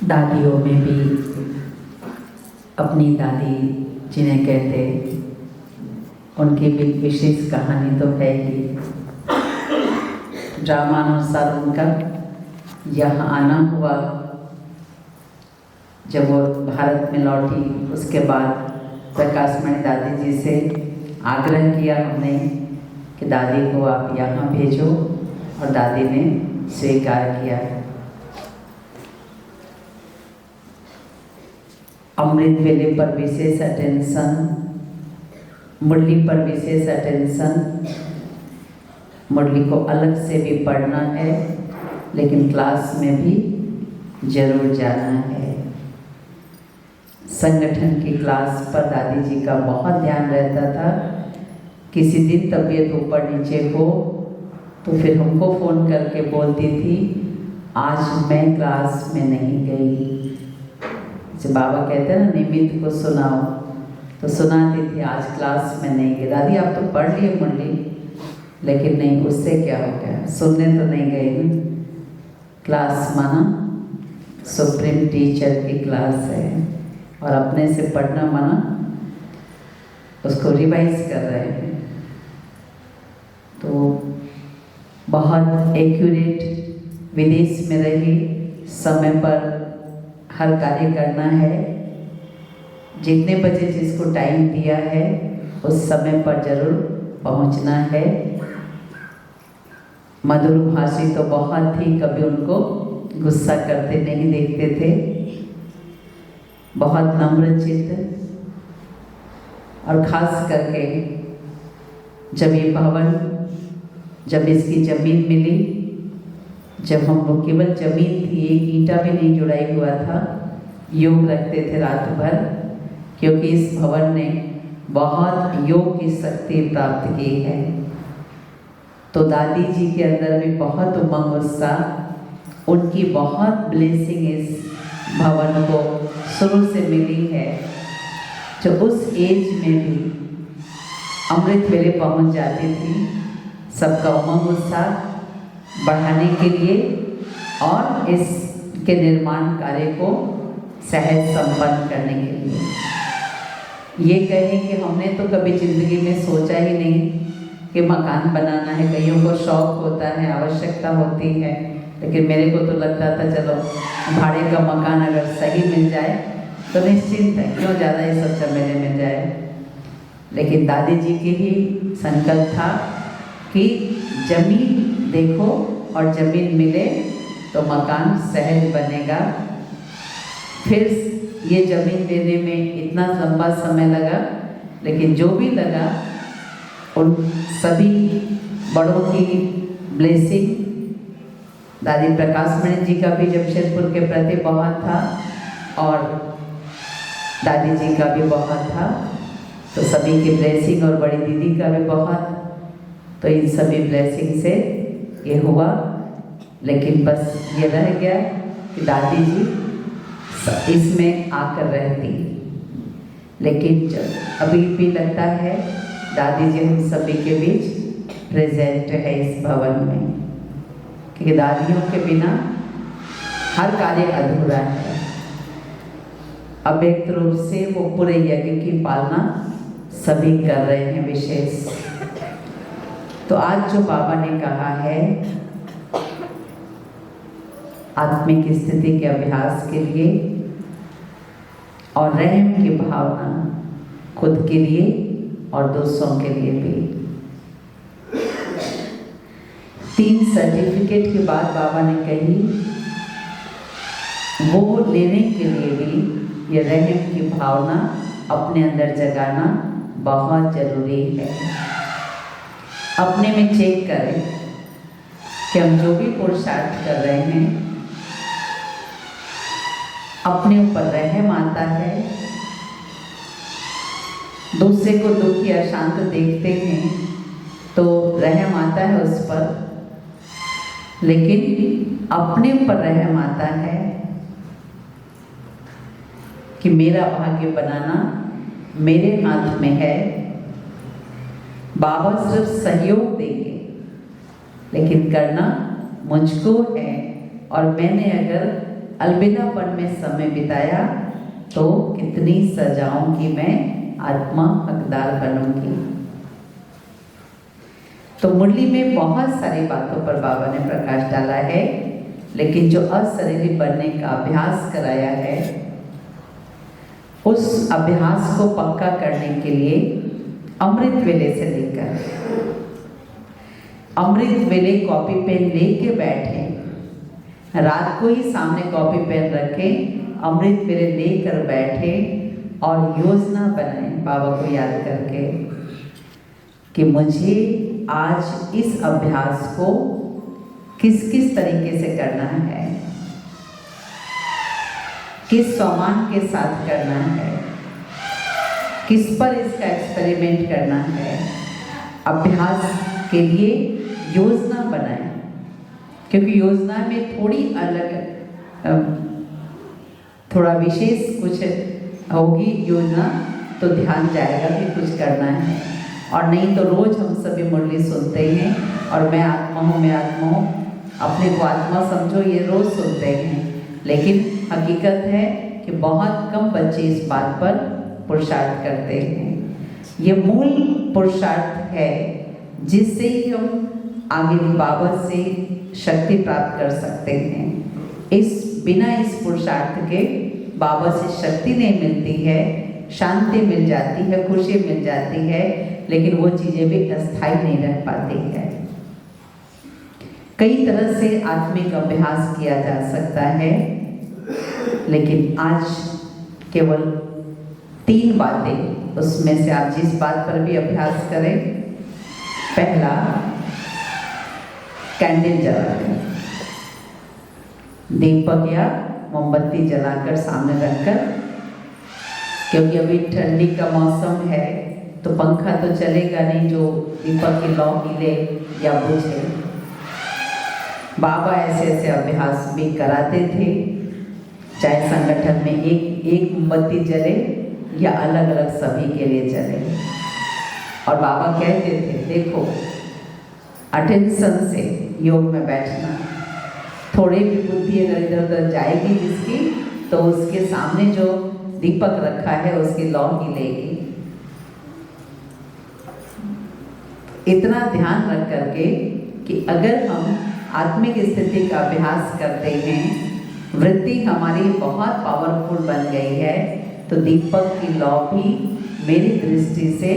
दादियों में भी अपनी दादी जिन्हें कहते, उनकी भी विशेष कहानी तो है ही। ड्रामानुसार उनका यहाँ आना हुआ। जब वो भारत में लौटी उसके बाद प्रकाशमणि दादी जी से आग्रह किया हमने कि दादी को आप यहाँ भेजो, और दादी ने स्वीकार किया। अमृत वेले पर विशेष अटेंशन, मुरली पर विशेष अटेंशन। मुरली को अलग से भी पढ़ना है, लेकिन क्लास में भी जरूर जाना है। संगठन की क्लास पर दादी जी का बहुत ध्यान रहता था। किसी दिन तबीयत ऊपर नीचे हो तो फिर हमको फ़ोन करके बोलती थी, आज मैं क्लास में नहीं गई। जब बाबा कहते हैं ना, निमित्त को सुनाओ, तो सुनाती थी, आज क्लास में नहीं गई। दादी आप तो पढ़ लिए मुरली, लेकिन नहीं, उससे क्या हो गया, सुनने तो नहीं गई। क्लास माना सुप्रीम टीचर की क्लास है, और अपने से पढ़ना माना उसको रिवाइज कर रहे हैं। तो बहुत एक्यूरेट, विदेश में रही, समय पर हर कार्य करना है। जितने बजे जिसको टाइम दिया है उस समय पर जरूर पहुंचना है। मधुर भाषी तो बहुत ही, कभी उनको गुस्सा करते नहीं देखते थे। बहुत नम्र चित्त, और खास करके जब ये भवन, जब इसकी ज़मीन मिली, जब हम लोग केवल ज़मीन थी, एक ईंटा भी नहीं जुड़ाई हुआ था, योग रखते थे रात भर, क्योंकि इस भवन ने बहुत योग की शक्ति प्राप्त की है। तो दादी जी के अंदर भी बहुत उमंग उत्साह, उनकी बहुत ब्लेसिंग इस भवन को शुरू से मिली है। जो उस एज में भी अमृत वेले पहुंच जाती थी, सबका उमंग उत्साह बढ़ाने के लिए और इसके निर्माण कार्य को सहज संपन्न करने के लिए। ये कहें कि हमने तो कभी जिंदगी में सोचा ही नहीं कि मकान बनाना है। कईयों को शौक होता है, आवश्यकता होती है, लेकिन मेरे को तो लगता था चलो भाड़े का मकान अगर सही मिल जाए तो निश्चिंत है, क्यों ज़्यादा ये सब झमेले में जाए। लेकिन दादी जी की ही संकल्प था कि जमीन देखो और जमीन मिले तो मकान सहज बनेगा। फिर ये जमीन लेने में इतना लंबा समय लगा, लेकिन जो भी लगा उन सभी बड़ों की ब्लेसिंग, दादी प्रकाशमणि जी का भी जमशेदपुर के प्रति बहुत था, और दादी जी का भी बहुत था। तो सभी की ब्लेसिंग और बड़ी दीदी का भी बहुत। तो इन सभी ब्लेसिंग से ये हुआ। लेकिन बस ये रह गया कि दादी जी इसमें आकर रहती। लेकिन अभी भी लगता है दादी जी हम सभी के बीच प्रेजेंट है इस भवन में, क्योंकि दादियों के बिना हर कार्य अधूरा है। अव्यक्त रूप से वो पूरे यज्ञ की पालना सभी कर रहे हैं विशेष। तो आज जो बाबा ने कहा है आत्मिक स्थिति के अभ्यास के लिए और रहम की भावना खुद के लिए और दूसरों के लिए भी। 3 सर्टिफिकेट की बात बाबा ने कही, वो लेने के लिए भी ये रहम की भावना अपने अंदर जगाना बहुत जरूरी है। अपने में चेक करें कि हम जो भी पुरुषार्थ कर रहे हैं अपने ऊपर रहम आता है। दूसरे को दुखी अशांत देखते हैं तो रहम आता है उस पर, लेकिन अपने ऊपर रहम आता है कि मेरा भाग्य बनाना मेरे हाथ में है। बाबा सिर्फ सहयोग देंगे, लेकिन करना मुझको है। और मैंने अगर अलविदापन में समय बिताया तो कितनी सजाओं की मैं आत्मा हकदार बनूंगी। तो मुरली में बहुत सारी बातों पर बाबा ने प्रकाश डाला है, लेकिन जो अशरीरी बनने का अभ्यास कराया है, उस अभ्यास को पक्का करने के लिए अमृत वेले से लेकर अमृत वेले कॉपी पेन लेके बैठे, रात को ही सामने कॉपी पेन रखे, अमृत वेले लेकर बैठे और योजना बनाए बाबा को याद करके कि मुझे आज इस अभ्यास को किस किस तरीके से करना है, किस सामान के साथ करना है, किस पर इसका एक्सपेरिमेंट करना है। अभ्यास के लिए योजना बनाएं, क्योंकि योजना में थोड़ी अलग थोड़ा विशेष कुछ होगी योजना, तो ध्यान जाएगा कि कुछ करना है। और नहीं तो रोज हम सभी मुरली सुनते हैं और मैं आत्मा हूँ, मैं आत्मा हूँ, अपने को आत्मा समझो, ये रोज सुनते हैं। लेकिन हकीकत है कि बहुत कम बच्चे इस बात पर पुरुषार्थ करते हैं। ये मूल पुरुषार्थ है जिससे ही हम आगे बाबा से शक्ति प्राप्त कर सकते हैं। बिना इस पुरुषार्थ के बाबा से शक्ति नहीं मिलती है, शांति मिल जाती है, खुशी मिल जाती है, लेकिन वो चीजें भी अस्थायी नहीं रह पाती है। कई तरह से आत्मिक अभ्यास किया जा सकता है, लेकिन आज केवल 3 बातें, उसमें से आप जिस बात पर भी अभ्यास करें। पहला, कैंडल जलाकर, दीपक या मोमबत्ती जलाकर सामने रखकर, क्योंकि अभी ठंडी का मौसम है तो पंखा तो चलेगा नहीं जो दीपक की लौ हिले या बुझे। बाबा ऐसे ऐसे अभ्यास भी कराते थे, चाहे संगठन में एक मोमबत्ती जले या अलग अलग सभी के लिए जले। और बाबा कहते थे, देखो अटेंशन से योग में बैठना, थोड़ी भी बुद्धि अगर इधर उधर जाएगी जिसकी, तो उसके सामने जो दीपक रखा है उसकी लौ हिलेगी। इतना ध्यान रख करके कि अगर हम आत्मिक स्थिति का अभ्यास करते हैं, वृत्ति हमारी बहुत पावरफुल बन गई है, तो दीपक की लौ भी मेरी दृष्टि से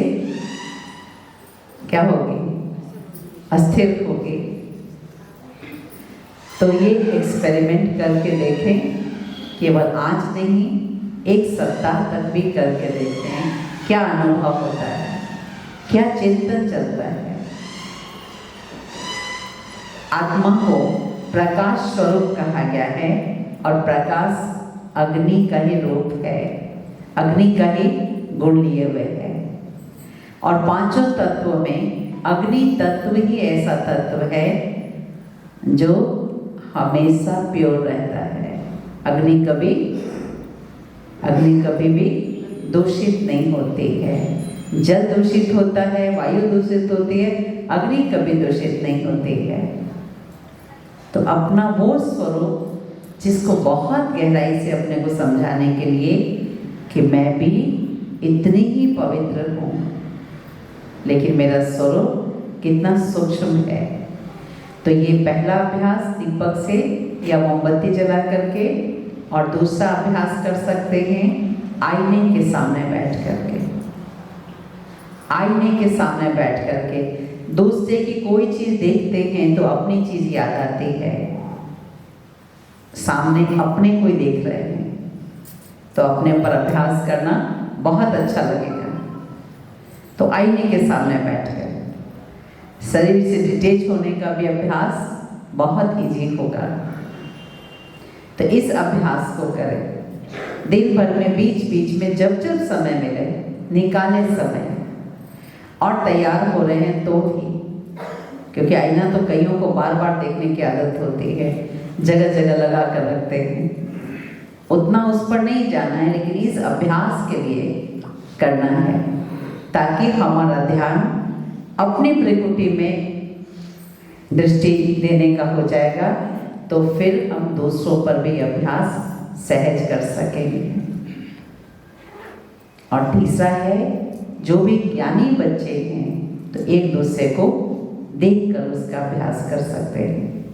क्या होगी? अस्थिर होगी। तो ये एक्सपेरिमेंट करके देखें, केवल आज नहीं, 1 सप्ताह तक भी करके देखें क्या अनुभव होता है, क्या चिंतन चलता है। आत्मा को प्रकाश स्वरूप कहा गया है और प्रकाश अग्नि का ही रूप है, अग्नि का ही गुण लिए हुए है। और 5 तत्व में अग्नि तत्व ही ऐसा तत्व है जो हमेशा प्योर रहता है। अग्नि कभी भी दूषित नहीं होती है। जल दूषित होता है, वायु दूषित होती है, अग्नि कभी दूषित नहीं होती है। तो अपना वो स्वरूप जिसको बहुत गहराई से अपने को समझाने के लिए कि मैं भी इतनी ही पवित्र हूँ, लेकिन मेरा स्वरूप कितना सूक्ष्म है। तो ये पहला अभ्यास दीपक से या मोमबत्ती जला करके, और दूसरा अभ्यास कर सकते हैं आईने के सामने बैठ करके। आईने के सामने बैठ करके दूसरे की कोई चीज देखते हैं तो अपनी चीज याद आती है। सामने अपने कोई देख रहे हैं तो अपने पर अभ्यास करना बहुत अच्छा लगेगा। तो आईने के सामने बैठ कर शरीर से डिटेच होने का भी अभ्यास बहुत इजी होगा। तो इस अभ्यास को करें दिन भर में, बीच बीच में जब जब समय मिले निकाले समय, और तैयार हो रहे हैं तो ही, क्योंकि आईना तो कईयों को बार बार देखने की आदत होती है, जगह जगह लगा कर रखते हैं, उतना उस पर नहीं जाना है, लेकिन इस अभ्यास के लिए करना है ताकि हमारा ध्यान अपनी प्रकृति में दृष्टि देने का हो जाएगा तो फिर हम दूसरों पर भी अभ्यास सहज कर सकेंगे। और तीसरा है, जो भी ज्ञानी बच्चे हैं तो एक दूसरे को देखकर उसका अभ्यास कर सकते हैं,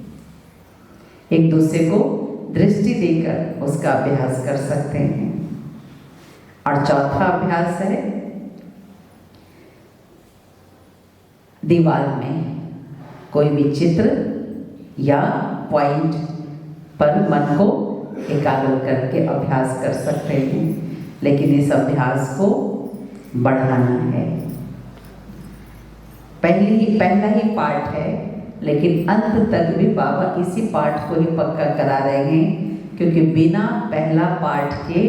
एक दूसरे को दृष्टि देकर उसका अभ्यास कर सकते हैं। और चौथा अभ्यास है, दीवार में कोई भी चित्र या पॉइंट पर मन को एकाग्र करके अभ्यास कर सकते हैं, लेकिन इस अभ्यास को बढ़ाना है। पहला ही पार्ट है, लेकिन अंत तक भी बाबा इसी पार्ट को ही पक्का करा रहे हैं, क्योंकि बिना पहला पार्ट के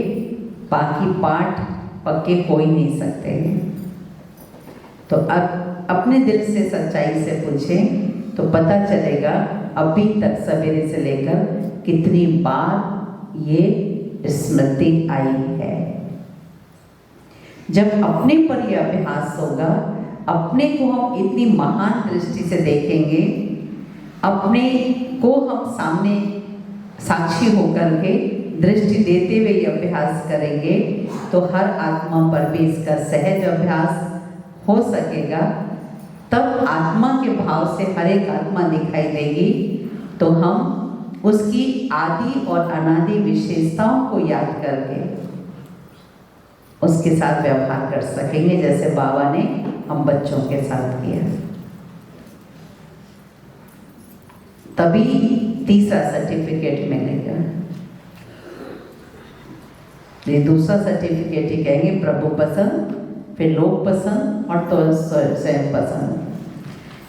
बाकी पार्ट पक्के हो ही नहीं सकते हैं। तो अब अपने दिल से सच्चाई से पूछें तो पता चलेगा अभी तक सवेरे से लेकर कितनी बार ये स्मृति आई है। जब अपने पर यह अभ्यास होगा, अपने को हम इतनी महान दृष्टि से देखेंगे, अपने को हम सामने साक्षी होकर के दृष्टि देते हुए ये अभ्यास करेंगे, तो हर आत्मा पर भी इसका सहज अभ्यास हो सकेगा। तब आत्मा के भाव से हर एक आत्मा दिखाई देगी, तो हम उसकी आदि और अनादि विशेषताओं को याद करके उसके साथ व्यवहार कर सकेंगे, जैसे बाबा ने हम बच्चों के साथ किया। तभी तीसरा सर्टिफिकेट मिलेगा। ये दूसरा सर्टिफिकेट ही कहेंगे, प्रभु पसंद, फिर लोग पसंद और तो स्वयं पसंद।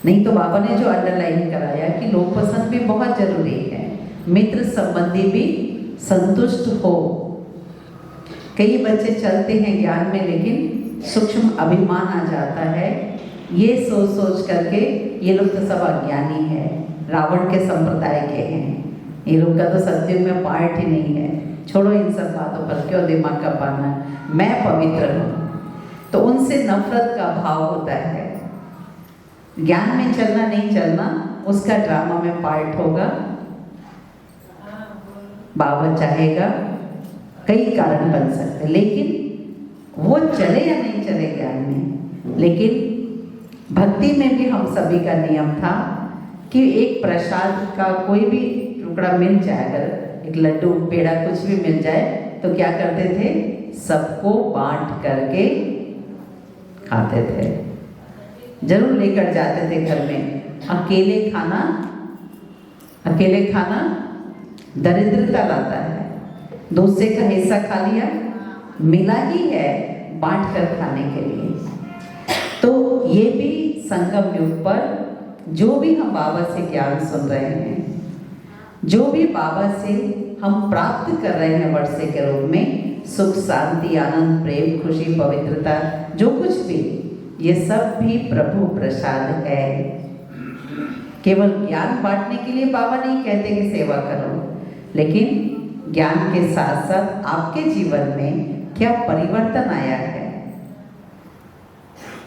नहीं तो बाबा ने जो अंडरलाइन कराया कि लोग पसंद भी बहुत जरूरी है, मित्र संबंधी भी संतुष्ट हो। कई बच्चे चलते हैं ज्ञान में, लेकिन सूक्ष्म अभिमान आ जाता है, ये सोच सोच करके ये लोग तो सब अज्ञानी है, रावण के संप्रदाय के हैं, ये लोग का तो सत्युग में पार्ट ही नहीं है, छोड़ो इन सब बातों पर क्यों दिमाग का पाना, मैं पवित्र हूँ। तो उनसे नफरत का भाव होता है। ज्ञान में चलना नहीं चलना उसका ड्रामा में पार्ट होगा। बाबा चाहेगा, कई कारण बन सकते, लेकिन वो चले या नहीं चले ज्ञान में। लेकिन भक्ति में भी हम सभी का नियम था कि एक प्रसाद का कोई भी टुकड़ा मिल जाए, अगर एक लड्डू पेड़ा कुछ भी मिल जाए तो क्या करते थे, सबको बांट करके खाते थे, जरूर लेकर जाते थे घर में। अकेले खाना दरिद्रता लाता है। दूसरे का हिस्सा खा लिया, मिला ही है बांट कर खाने के लिए। तो ये भी संगम युग पर जो भी हम बाबा से ज्ञान सुन रहे हैं, जो भी बाबा से हम प्राप्त कर रहे हैं वर्षे के रूप में, सुख शांति आनंद प्रेम खुशी पवित्रता, जो कुछ भी, ये सब भी प्रभु प्रसाद है। केवल ज्ञान बांटने के लिए बाबा नहीं कहते कि सेवा करो, लेकिन ज्ञान के साथ साथ आपके जीवन में क्या परिवर्तन आया है,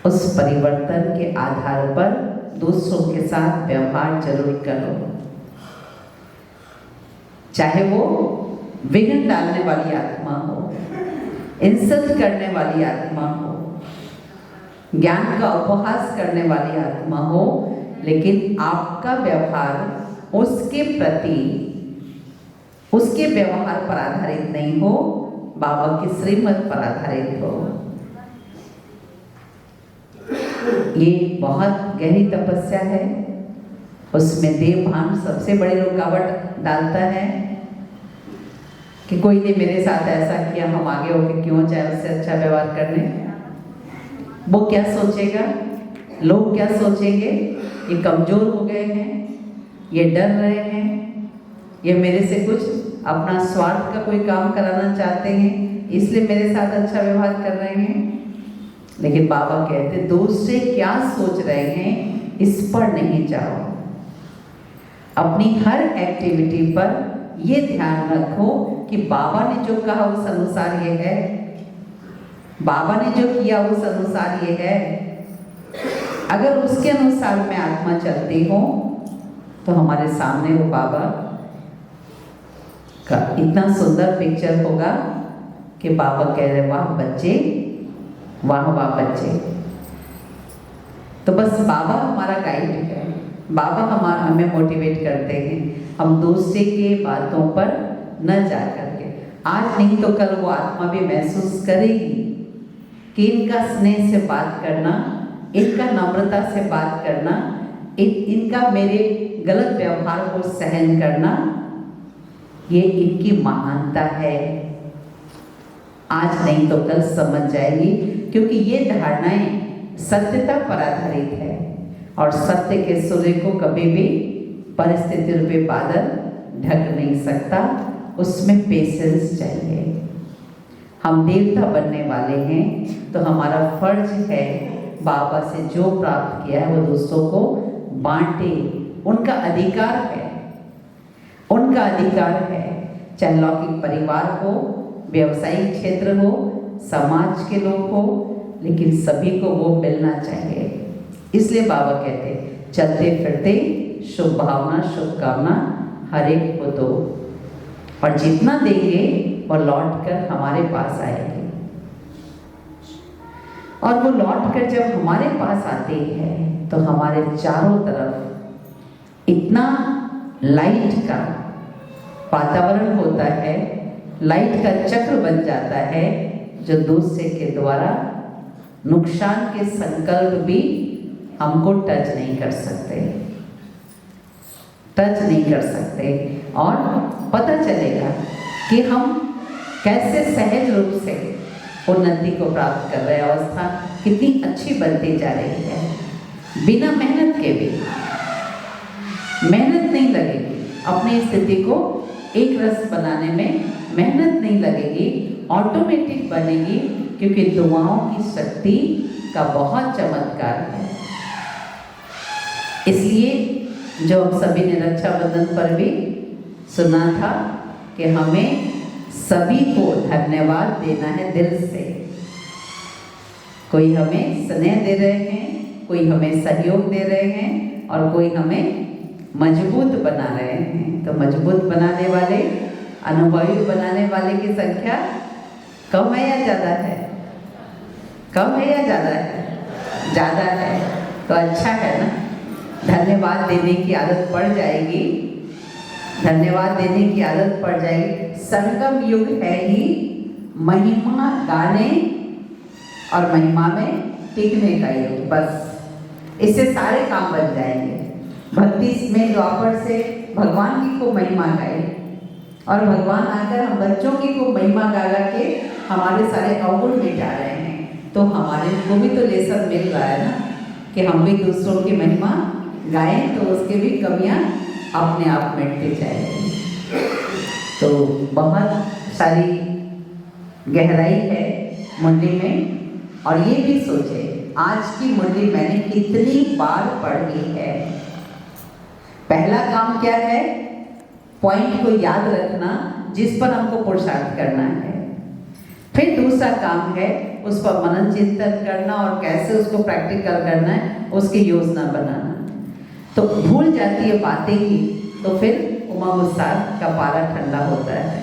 उस परिवर्तन के आधार पर दूसरों के साथ व्यवहार जरूर करो। चाहे वो विघ्न डालने वाली आत्मा हो, इंसल्ट करने वाली आत्मा हो, ज्ञान का उपहास करने वाली आत्मा हो, लेकिन आपका व्यवहार उसके प्रति, उसके व्यवहार पर आधारित नहीं हो, बाबा की श्रीमत पर आधारित हो। ये बहुत गहरी तपस्या है, उसमें देव भान सबसे बड़ी रुकावट डालता है कि कोई ने मेरे साथ ऐसा किया, हम आगे होके क्यों जाए उससे अच्छा व्यवहार करने। वो क्या सोचेगा, लोग क्या सोचेंगे, ये कमजोर हो गए हैं, ये डर रहे हैं, ये मेरे से कुछ अपना स्वार्थ का कोई काम कराना चाहते हैं, इसलिए मेरे साथ अच्छा व्यवहार कर रहे हैं। लेकिन बाबा कहते दूसरे क्या सोच रहे हैं इस पर नहीं जाओ, अपनी हर एक्टिविटी पर ये ध्यान रखो कि बाबा ने जो कहा उस अनुसार ये है, बाबा ने जो किया उस अनुसार ये है। अगर उसके अनुसार मैं आत्मा चलती हूँ तो हमारे सामने वो बाबा का इतना सुंदर पिक्चर होगा कि बाबा कह रहे वाह बच्चे, वाह वाह बच्चे। तो बस बाबा हमारा गाइड है, बाबा हमें मोटिवेट करते हैं, हम दूसरे के बातों पर न जा करके। आज नहीं तो कल वो आत्मा भी महसूस करेगी कि इनका स्नेह से बात करना, इनका नम्रता से बात करना, इनका मेरे गलत व्यवहार को सहन करना, ये इनकी महानता है। आज नहीं तो कल समझ जाएगी, क्योंकि ये धारणाएं सत्यता पर आधारित है और सत्य के सूर्य को कभी भी परिस्थिति रूपी बादल ढक नहीं सकता, उसमें पेशेंस चाहिए। हम देवता बनने वाले हैं तो हमारा फर्ज है बाबा से जो प्राप्त किया है वो दूसरों को बांटे। उनका अधिकार है, उनका अधिकार है, चाहे लौकिक परिवार हो, व्यवसायिक क्षेत्र हो, समाज के लोग हो, लेकिन सभी को वो मिलना चाहिए। इसलिए बाबा कहते चलते फिरते शुभ भावना शुभकामना हर एक को दो, और जितना देंगे वो लौट कर हमारे पास आएंगे। और वो लौट कर जब हमारे पास आते हैं तो हमारे चारों तरफ इतना लाइट का वातावरण होता है, लाइट का चक्र बन जाता है, जो दूसरे के द्वारा नुकसान के संकल्प भी हमको टच नहीं कर सकते, टच नहीं कर सकते। और पता चलेगा कि हम कैसे सहज रूप से उन्नति को प्राप्त कर रहे हैं, अवस्था कितनी अच्छी बनती जा रही है। बिना मेहनत के भी, मेहनत नहीं लगेगी अपनी स्थिति को एक रस बनाने में, मेहनत नहीं लगेगी, ऑटोमेटिक बनेगी, क्योंकि दुआओं की शक्ति का बहुत चमत्कार है। इसलिए जो हम सभी ने रक्षाबंधन पर भी सुना था कि हमें सभी को धन्यवाद देना है दिल से। कोई हमें स्नेह दे रहे हैं, कोई हमें सहयोग दे रहे हैं, और कोई हमें मजबूत बना रहे हैं। तो मजबूत बनाने वाले, अनुभवी बनाने वाले की संख्या कम है या ज़्यादा है? कम है या ज़्यादा है? ज़्यादा है, तो अच्छा है ना। धन्यवाद देने की आदत पड़ जाएगी, धन्यवाद देने की आदत पड़ जाएगी। संगम युग है ही महिमा गाने और महिमा में टिकने का युग। बस इससे सारे काम बन जाएंगे। भक्ति में द्वापर से भगवान की खूब महिमा गाए, और भगवान आकर हम बच्चों की खूब महिमा गा गा के हमारे सारे अवगुण मिटा रहे हैं। तो हमारे को भी तो लेसन मिल रहा है ना, कि हम भी दूसरों की महिमा गाएं, तो उसके भी कमियां अपने आप मिटती जाएगी। तो बहुत सारी गहराई है मुरली में। और ये भी सोचे, आज की मुरली मैंने कितनी बार पढ़ी है। पहला काम क्या है? पॉइंट को याद रखना, जिस पर हमको पुरुषार्थ करना है। फिर दूसरा काम है उस पर मनन चिंतन करना, और कैसे उसको प्रैक्टिकल करना है, उसकी योजना बनाना। तो भूल जाती है बातें ही, तो फिर उमंग उत्साह का पारा ठंडा होता है।